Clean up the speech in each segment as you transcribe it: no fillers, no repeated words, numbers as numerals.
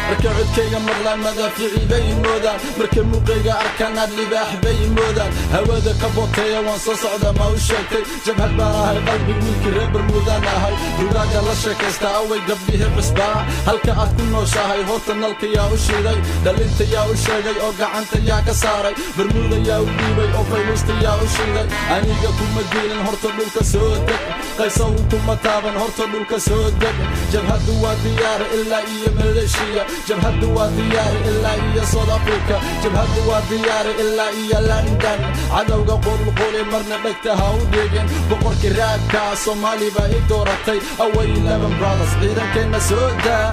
marka codkayga maqlaan madaafiici bay moodaan marka muuqayga arkaan libaax bay moodaan hawada ka boteeya waan soo socda ma u sheegtay jabhad baan ahay qalbi wiilkii reer Bermuudaan ahay dugaaga la sheekaystaa away gabdhihii cusbaa halka aad ku nooshahay horta nalka yaa u shiiday dhalinta yaa u sheegay oo gacanta yaa ka saaray Bermuuda yaa u dhiibay oo faynuusta yaa u shiiday aniga kuma diilin horta dhulka soo deg qaysaw kuma taaban horta dhulka soo deg jabhadu waa diyaar ilaa iyo Malaysia jabhadu waa diyaar ilaa iyo South Africa jabhadu waa diyaar ilaa iyo London cadawga qulqulay marna dhagta ha u dhigin boqorkii raabka Soomaali baa i dooratay away 11 brothers ciidankeena soo daa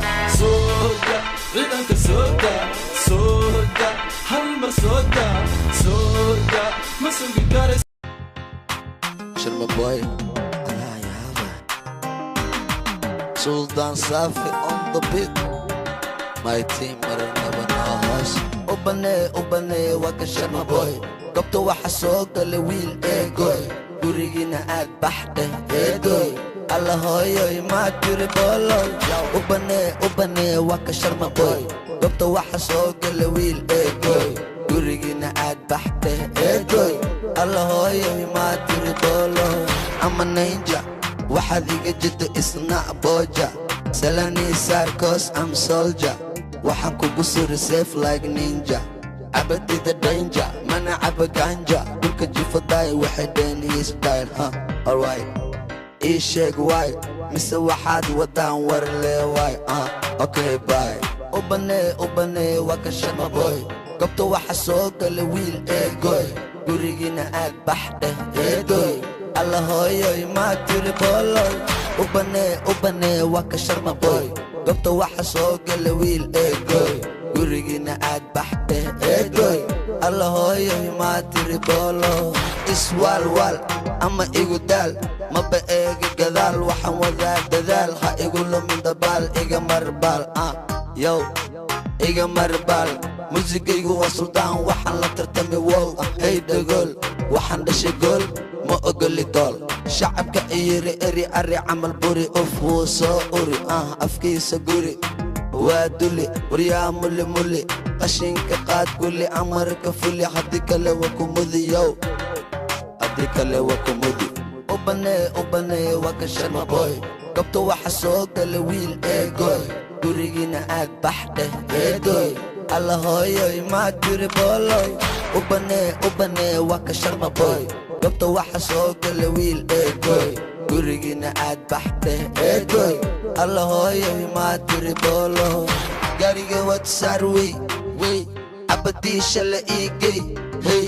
ciidanka soo daa hal mar soo daa ma sugi karay Sharma boy Sultan Safi on the beat my team are never knows ubane waka Sharma boy gobto waxa soo galay wiil eegoy gurigina aad baxday eegoy Allah hooyoy ma jiri boloy ubane waka Sharma boy gobto waxa soo galay wiil eegoy gurigina aad baxday eegoy Allah hooyoy ma jiri boloy I'm a ninja waxaad iga jidda isna boja salani sar cause I'm soldier waxaan kugu suri safe like ninja abadi the danger mana abaganja dhulka jifaday waxay deen his style alright ii sheeg why mise waxaad wadaan war leeway okay bye ubane waka Sharma boy gobto waxa soo galay wiil eegoy gurigina aad baxday eegoy Allah hooyoy ma jiri boloy ubane waka Sharma boy gobto waxa soo galay wiil eegoy gurigina aad baxday eegoy Allah hooyoy ma jiri boloy iswalwal ama igu daal maba eega gadaal waxaan wadaa dadaal ha igu lumin dabaal iga marbal yo iga marbal muusigaygu waa Sultan waxaan la tartamay wow hey dagol waxaan dhashay gool ma ogoli dool shacabka iyiri eri ari camal buri of wuu soo uri afkiisa guri waa duli waryaa muli qashinka qaad guli amarka fuli haddii kale waa kumudi yow haddii kale waa kumudi ubane waka Sharma boy gobto waxa soo galay wiil eegoy gurigina aad baxday eegoy Allah hooyoy ma jiri boloy ubane waka Sharma boy gobto waxa soo galay wiil eegoy gurigina aad baxday eegoy Allah hooyoy ma jiri boloy gariga wad sarwi way abadi shala igay hey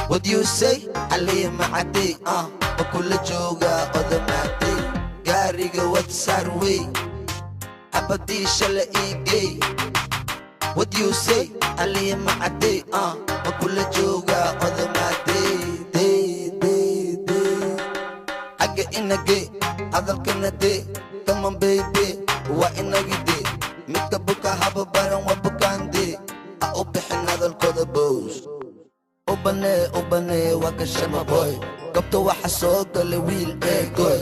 what you say Ali maadi bakula jooga odamaadi gariga wad sarwi abadi shala igay what you say Ali maadi bakula jooga odamaadi aga inage adalkana de come on baby wa inagi de midka buka haba baran wa bukande u bixin hadalkooda boos ubane waka Sharma boy gobto waxa soo galay wiil eegoy